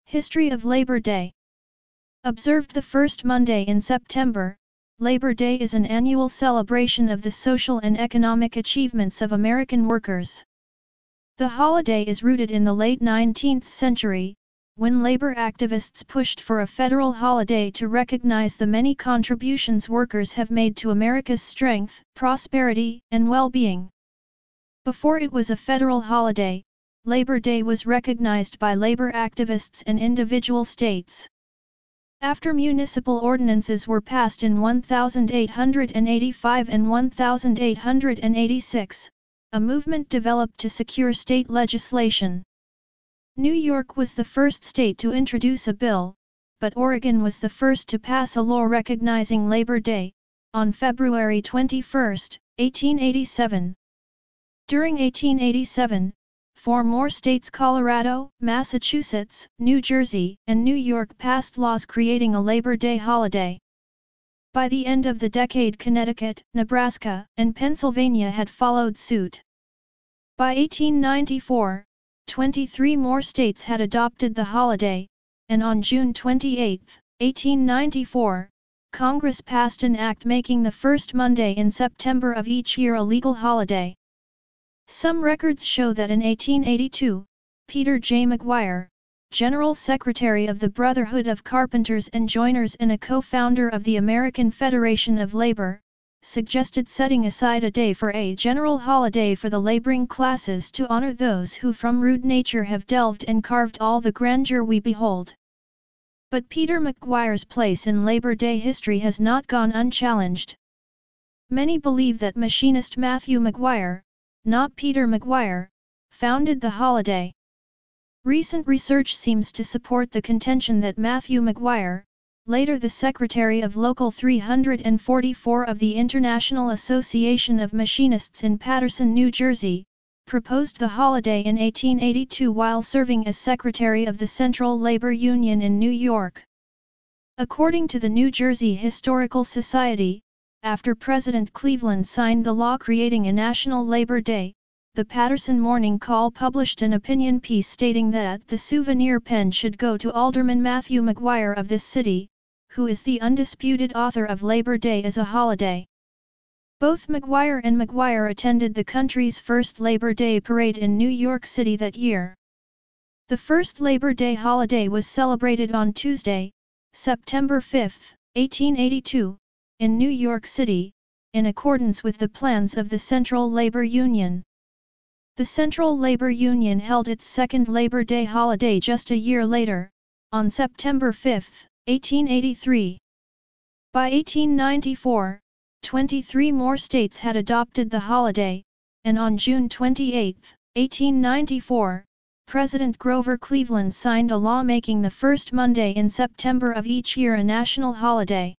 History of Labor Day. Observed the first Monday in September, Labor Day is an annual celebration of the social and economic achievements of American workers. The holiday is rooted in the late 19th century, when labor activists pushed for a federal holiday to recognize the many contributions workers have made to America's strength, prosperity, and well-being. Before it was a federal holiday, Labor Day was recognized by labor activists and individual states. After municipal ordinances were passed in 1885 and 1886, a movement developed to secure state legislation. New York was the first state to introduce a bill, but Oregon was the first to pass a law recognizing Labor Day, on February 21, 1887. During 1887, four more states, Colorado, Massachusetts, New Jersey, and New York, passed laws creating a Labor Day holiday. By the end of the decade, Connecticut, Nebraska, and Pennsylvania had followed suit. By 1894, 23 more states had adopted the holiday, and on June 28, 1894, Congress passed an act making the first Monday in September of each year a legal holiday. Some records show that in 1882, Peter J. McGuire, General Secretary of the Brotherhood of Carpenters and Joiners and a co-founder of the American Federation of Labor, suggested setting aside a day for a general holiday for the laboring classes to honor those who from rude nature have delved and carved all the grandeur we behold. But Peter McGuire's place in Labor Day history has not gone unchallenged. Many believe that machinist Matthew McGuire, not Peter McGuire, founded the holiday. Recent research seems to support the contention that Matthew McGuire, later the Secretary of Local 344 of the International Association of Machinists in Paterson, New Jersey, proposed the holiday in 1882 while serving as Secretary of the Central Labor Union in New York. According to the New Jersey Historical Society, after President Cleveland signed the law creating a National Labor Day, the Paterson Morning Call published an opinion piece stating that the souvenir pen should go to Alderman Matthew McGuire of this city, who is the undisputed author of Labor Day as a holiday. Both McGuire and McGuire attended the country's first Labor Day parade in New York City that year. The first Labor Day holiday was celebrated on Tuesday, September 5, 1882, in New York City, in accordance with the plans of the Central Labor Union. The Central Labor Union held its second Labor Day holiday just a year later, on September 5, 1883. By 1894, 23 more states had adopted the holiday, and on June 28, 1894, President Grover Cleveland signed a law making the first Monday in September of each year a national holiday.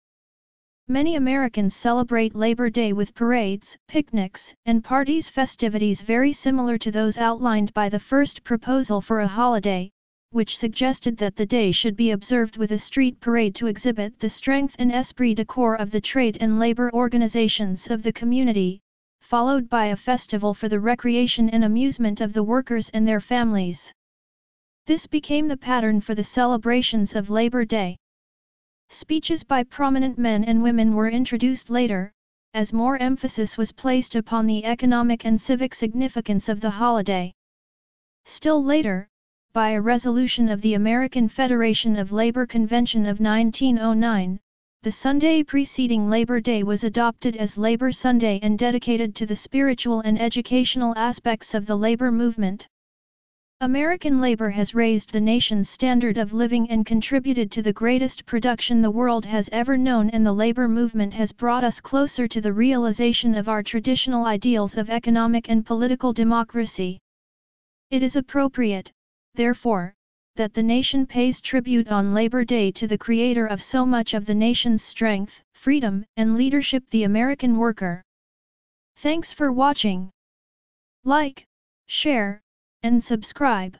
Many Americans celebrate Labor Day with parades, picnics, and parties, festivities very similar to those outlined by the first proposal for a holiday, which suggested that the day should be observed with a street parade to exhibit the strength and esprit de corps of the trade and labor organizations of the community, followed by a festival for the recreation and amusement of the workers and their families. This became the pattern for the celebrations of Labor Day. Speeches by prominent men and women were introduced later, as more emphasis was placed upon the economic and civic significance of the holiday. Still later, by a resolution of the American Federation of Labor Convention of 1909, the Sunday preceding Labor Day was adopted as Labor Sunday and dedicated to the spiritual and educational aspects of the labor movement. American labor has raised the nation's standard of living and contributed to the greatest production the world has ever known, and the labor movement has brought us closer to the realization of our traditional ideals of economic and political democracy. It is appropriate, therefore, that the nation pays tribute on Labor Day to the creator of so much of the nation's strength, freedom, and leadership, the American worker. Thanks for watching. Like, share, and subscribe.